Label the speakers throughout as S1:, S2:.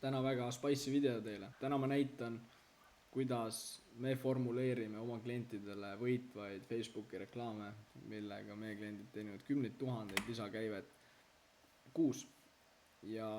S1: täna väga spicy video teile. Täna ma näitan, kuidas me formuleerime oma klientidele võitvaid Facebooki reklaame, millega meie kliendid teenivad 10,000 lisakäivet kuus. Ja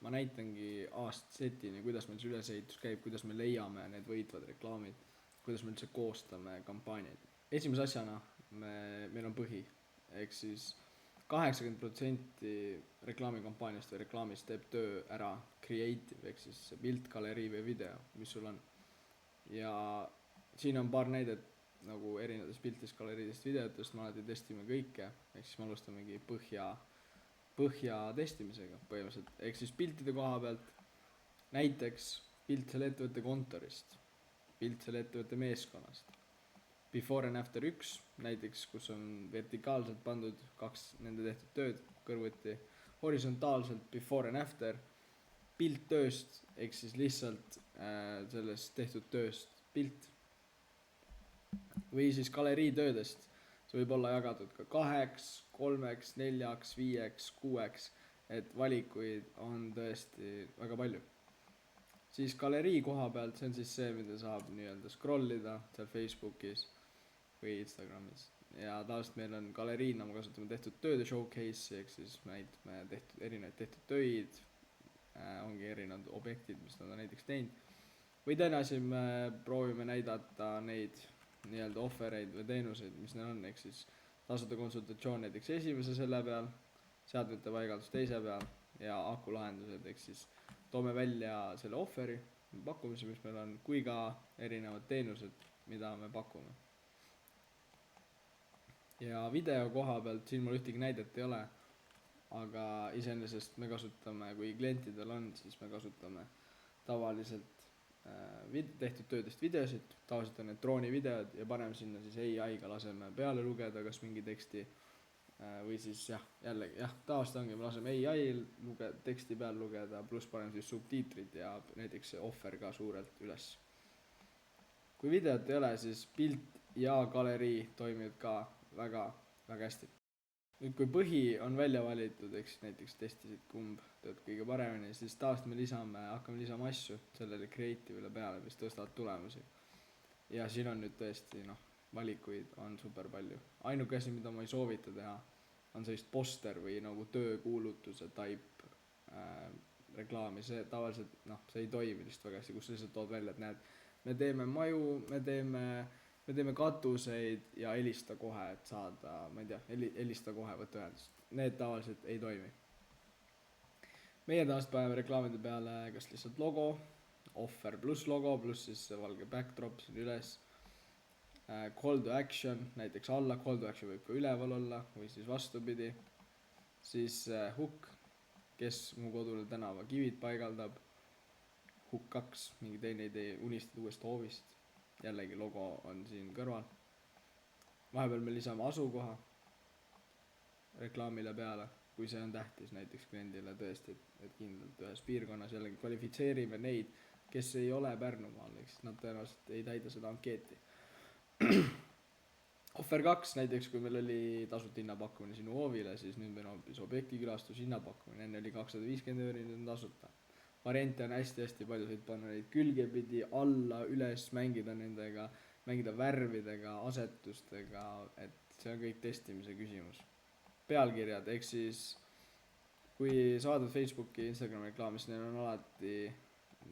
S1: ma näitangi setini, kuidas meil see ülesehitus käib, kuidas me leiame need võitvad reklaamid, kuidas me üldse koostame kampaaniaid. Esimese asjana meil on põhi, ehk siis 80% reklaamikampaaniast või reklaamist teeb töö ära creative, ehk siis pilt, galerii või video, mis sul on. Ja siin on paar näidet nagu erinevatest piltidest, galeriidest, videotest, me alati testime kõike, ehk siis me alustamegi põhja testimisega põhimõtteliselt, ehk siis piltide koha pealt, näiteks pilt selle ettevõtte kontorist, pilt selle ettevõtte meeskonnast, before and after 1 näiteks, kus on vertikaalselt pandud 2 nende tehtud tööd kõrvuti, horisontaalselt before and after, pilt tööst, ehk siis lihtsalt sellest tehtud tööst pilt, või siis galerii töödest. See võib olla jagatud ka 2, 3, 4, 5, 6, et valikuid on tõesti väga palju. Siis galerii koha pealt, see on siis see, mida saab nii-öelda scrollida seal Facebookis või Instagramis. Ja tavaliselt meil on galeriina, me kasutame tehtud tööde showcase, ehk siis me erinevaid tehtud töid, ongi erinevad objektid, mis nad on näiteks teinud. Või teine asi, me proovime näidata neid nii-öelda offereid või teenuseid, mis neil on, ehk siis tasuta konsultatsioon näiteks esimese selle peal, seadmete paigaldus teise peal ja akulahendused, ehk siis toome välja selle offeri, pakkumise, mis meil on, kui ka erinevad teenused, mida me pakume. Ja video koha pealt, siin mul ühtegi näidet ei ole, aga iseenesest me kasutame, kui klientidel on, siis me kasutame tavaliselt tehtud töödest videosid, tavaliselt on need droonivideod ja paneme sinna siis AI-ga laseme peale lugeda kas mingi teksti või siis tavaliselt ongi, me laseme AI-l teksti peale lugeda, pluss paneme siis subtiitrid ja näiteks see offer ka suurelt üles. Kui videot ei ole, siis pilt ja galerii toimivad ka väga, väga hästi. Nüüd, kui põhi on välja valitud, eks näiteks testisid kumb töötab kõige paremini, siis tavaliselt me hakkame lisama asju sellele creative'ile peale, mis tõstavad tulemusi. Ja siin on nüüd tõesti, valikuid on super palju. Ainuke asi, mida ma ei soovita teha, on sellist poster või nagu töökuulutuse type reklaami. See tavaliselt, see ei toimi lihtsalt väga hästi, kus lihtsalt tood välja, et näed, me teeme maju, me teeme katuseid ja helista kohe, et saada, ma ei tea, helista kohe, võtta ühendust. Need tavaliselt ei toimi. Meie tavaliselt paneme reklaamide peale kas lihtsalt logo, offer pluss logo, pluss siis valge backdrop siin üles, call to action, näiteks alla, call to action võib ka üleval olla või siis vastupidi, siis hook, kes mu kodule tänava kivid paigaldab, hook 2, mingi teine idee, unistad uuest hoovist, jällegi logo on siin kõrval. Vahepeal me lisame asukoha reklaamile peale, kui see on tähtis näiteks kliendile tõesti, et kindlalt ühes piirkonnas jällegi kvalifitseerime neid, kes ei ole Pärnumaal, eks nad tõenäoliselt ei täida seda ankeeti. Offer 2 näiteks, kui meil oli tasuta hinnapakkumine sinu hoovile, siis nüüd meil on hoopis objektikülastus hinnapakkumine, enne oli 250 €, nüüd on tasuta. Variante on hästi palju, võid panna neid külgepidi, alla, üles, mängida nendega, mängida värvidega, asetustega, et see on kõik testimise küsimus. Pealkirjad, ehk siis kui saadad Facebooki, Instagrami reklaami, siis neil on alati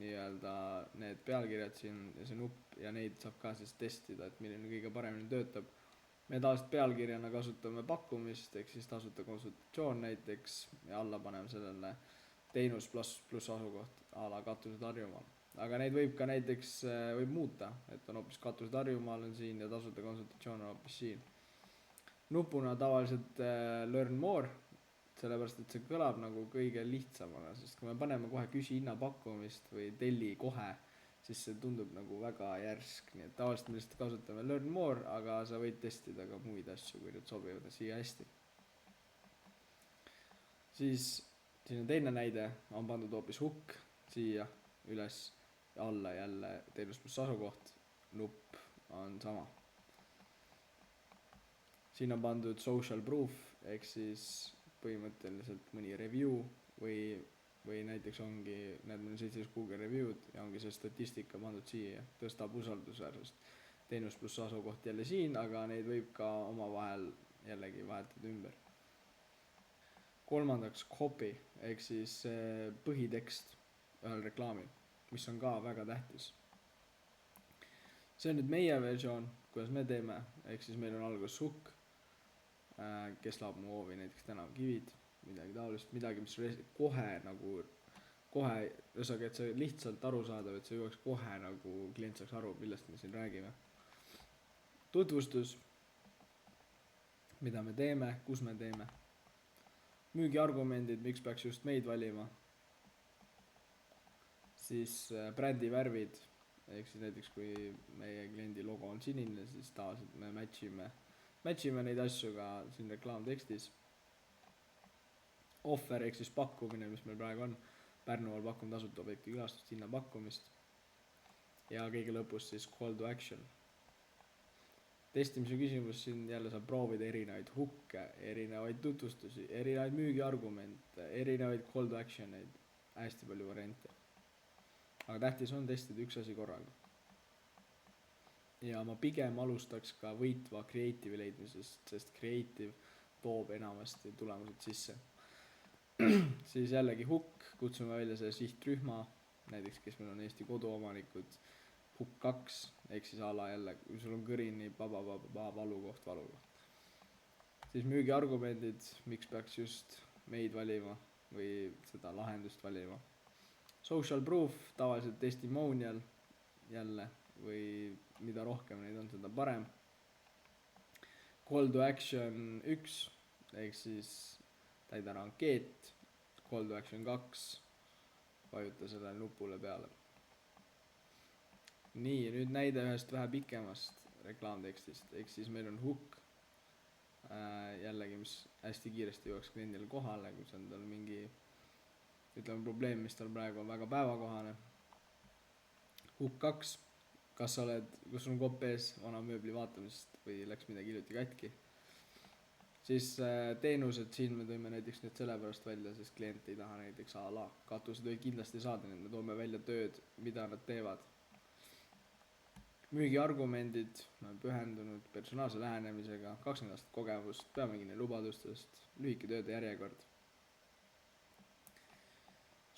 S1: nii-öelda need pealkirjad siin ja see nupp ja neid saab ka siis testida, et milline kõige paremini töötab. Me tavaliselt pealkirjana kasutame pakkumist, ehk siis tasuta konsultatsioon näiteks ja alla paneme sellele teenus pluss asukoht a la katused Harjumaal. Aga neid võib ka näiteks võib muuta, et on hoopis katused Harjumaal on siin ja tasuta konsultatsioon on hoopis siin. Nupuna tavaliselt learn more, sellepärast et see kõlab nagu kõige lihtsamana, sest kui me paneme kohe küsi hinnapakkumist või telli kohe, siis see tundub nagu väga järsk, nii et tavaliselt me lihtsalt kasutame learn more, aga sa võid testida ka muid asju, kui nüüd sobivad siia hästi. Siis siin on teine näide, on pandud hoopis hook siia üles ja alla jälle teenus pluss asukoht, nupp on sama. Siin on pandud social proof, ehk siis põhimõtteliselt mõni review või või näiteks ongi, näed, meil on 17 Google review'd ja ongi see statistika pandud siia, tõstab usaldusväärsust. Teenus pluss asukoht jälle siin, aga neid võib ka omavahel jällegi vahetada ümber. Kolmandaks copy ehk siis põhitekst ühel reklaamil, mis on ka väga tähtis. See on nüüd meie versioon, kuidas me teeme, ehk siis meil on alguses hook, kes laob mu hoovi, näiteks tänavakivid, midagi taolist, midagi, mis kohe, ühesõnaga, et see lihtsalt arusaadav, et see jõuaks kohe nagu klient saaks aru, millest me siin räägime. Tutvustus, mida me teeme, kus me teeme. Müügiargumendid, miks peaks just meid valima. Siis brändi värvid, ehk siis näiteks kui meie kliendi logo on sinine, siis tavaliselt me matchime neid asju ka siin reklaamtekstis. Offer ehk siis pakkumine, mis meil praegu on. Pärnumaal pakume tasuta objekti külastust, hinna pakkumist. Ja kõige lõpus siis call to action. Testimise küsimus, siin jälle saab proovida erinevaid hooke, erinevaid tutvustusi, erinevaid müügiargumente, erinevaid call to action'eid, hästi palju variante. Aga tähtis on testida üks asi korraga. Ja ma pigem alustaks ka võitva creative'i leidmisest, sest creative toob enamasti tulemused sisse. Siis jällegi hook, kutsume välja see sihtrühma, näiteks kes meil on Eesti koduomanikud, hook 2, ehk siis ala jälle, kui sul on kõrini, valukoht. Siis müügiargumendid, miks peaks just meid valima või seda lahendust valima. Social proof, tavaliselt testimonial jälle, või mida rohkem neid on, seda parem. Call to action 1, ehk siis täida ära ankeet. Call to action 2, vajuta selle nupule peale. Nii, nüüd näide ühest vähe pikemast reklaamtekstist, ehk siis meil on hook, jällegi, mis hästi kiiresti jõuaks kliendile kohale, kui see on tal mingi probleem, mis tal praegu on väga päevakohane. Hook 2, kus sul on kopp ees vana mööbli vaatamisest või läks midagi hiljuti katki. Siis teenused, siin me tõime näiteks need sellepärast välja, sest klient ei taha näiteks katusetöid kindlasti saada, nii et me toome välja tööd, mida nad teevad. Müügiargumendid, me oleme pühendunud personaalse lähenemisega, 20 aastat kogemust, peame kinni lubadustest, lühike tööde järjekord.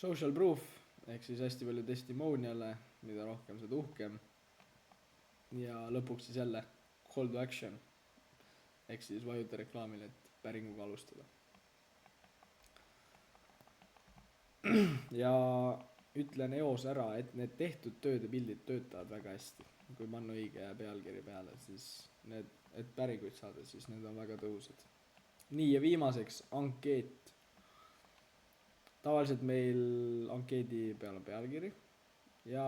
S1: Social proof, ehk siis hästi palju testimoniale, mida rohkem, seda uhkem. Ja lõpuks siis jälle call to action, ehk siis vajuta reklaamile, et päringuga alustada. Ja ütlen eos ära, et need tehtud tööd ja pildid töötavad väga hästi. Kui panna õige pealkiri peale, siis et päringuid saada, siis need on väga tõhusad. Nii, ja viimaseks ankeet. Tavaliselt meil ankeedi peal on pealkiri ja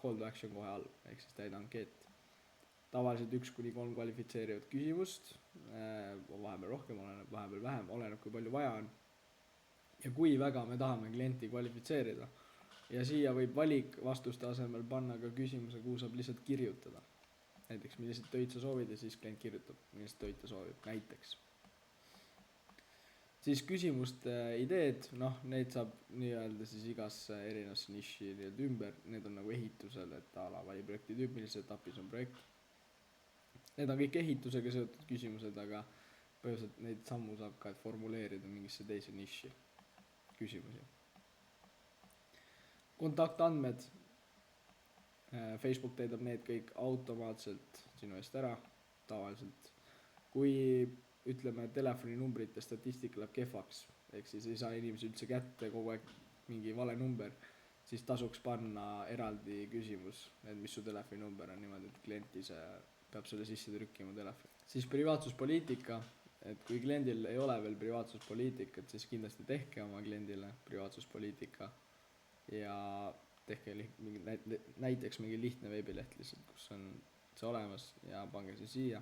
S1: call to action kohe all, ehk siis täida ankeet. Tavaliselt 1-3 kvalifitseerivat küsimust, vahepeal rohkem, vahepeal vähem, oleneb kui palju vaja on. Ja kui väga me tahame klienti kvalifitseerida. Ja siia võib valik vastuste asemel panna ka küsimuse, kuhu saab lihtsalt kirjutada. Näiteks millised töid sa soovid ja siis klient kirjutab, millised töid ta soovib, näiteks. Siis küsimuste ideed, neid saab nii-öelda siis igasse erinevasse niši ümber, need on nagu ehitusel, et vali projekti tüüp, millises etapis on projekt. Need on kõik ehitusega seotud küsimused, aga põhimõtteliselt neid sammu saab ka formuleerida mingisse teise niši küsimusi. Kontaktandmed, Facebook täidab need kõik automaatselt sinu eest ära, tavaliselt. Kui ütleme, telefoninumbrit ja statistika läheb kehvaks, ehk siis ei saa inimesi üldse kätte kogu aeg mingi vale number, siis tasuks panna eraldi küsimus, et mis su telefoninumber on niimoodi, et klient ise peab selle sisse trükkima telefoni. Siis privaatsuspoliitika, et kui kliendil ei ole veel privaatsuspoliitikat, siis kindlasti tehke oma kliendile privaatsuspoliitika. Ja tehke näiteks mingi lihtne veebileht lihtsalt, kus on see olemas ja pange see siia.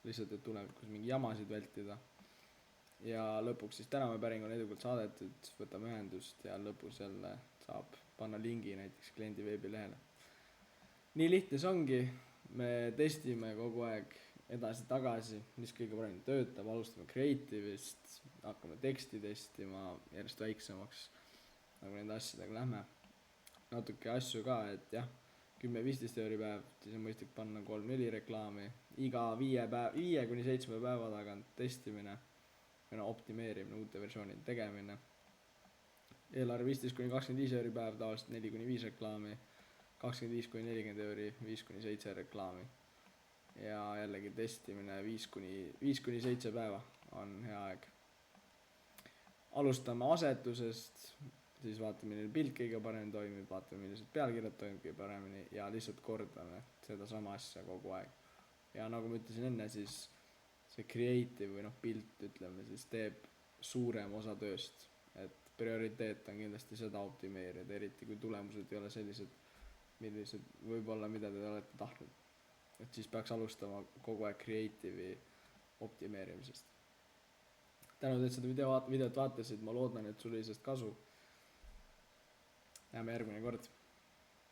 S1: Lihtsalt, et tulevikus mingi jamasid vältida. Ja lõpuks siis tänavapäring on edukalt saadetud, võtame ühendust ja lõpus jälle saab panna lingi näiteks kliendi veebilehele. Nii lihtne see ongi, me testime kogu aeg edasi-tagasi, mis kõige parem töötab, alustame creative'ist, hakkame teksti testima järjest väiksemaks. nagu nende asjadega lähme. Natuke asju ka, et jah, 10-15 euri päev, siis on mõistlik panna 3-4 reklaami, iga 5-7 päeva tagant testimine või optimeerimine, uute versioonide tegemine. Eelarve 15-25 euri päev, tavaliselt 4-5 reklaami, 25-40 euri, 5-7 reklaami. Ja jällegi testimine 5-7 päeva on hea aeg. Alustame asetusest, siis vaatame, milline pilt kõige paremini toimib, vaatame, millised pealkirjad toimib kõige paremini ja lihtsalt kordame seda sama asja kogu aeg. Ja nagu ma ütlesin enne, siis see creative või pilt, ütleme, siis teeb suurem osa tööst, et prioriteet on kindlasti seda optimeerida, eriti kui tulemused ei ole sellised, millised võib-olla, mida te olete tahtnud. Et siis peaks alustama kogu aeg creative'i optimeerimisest. Tänud, et seda videot vaatasid, ma loodan, et sul oli sellest kasu. Näeme järgmine kord.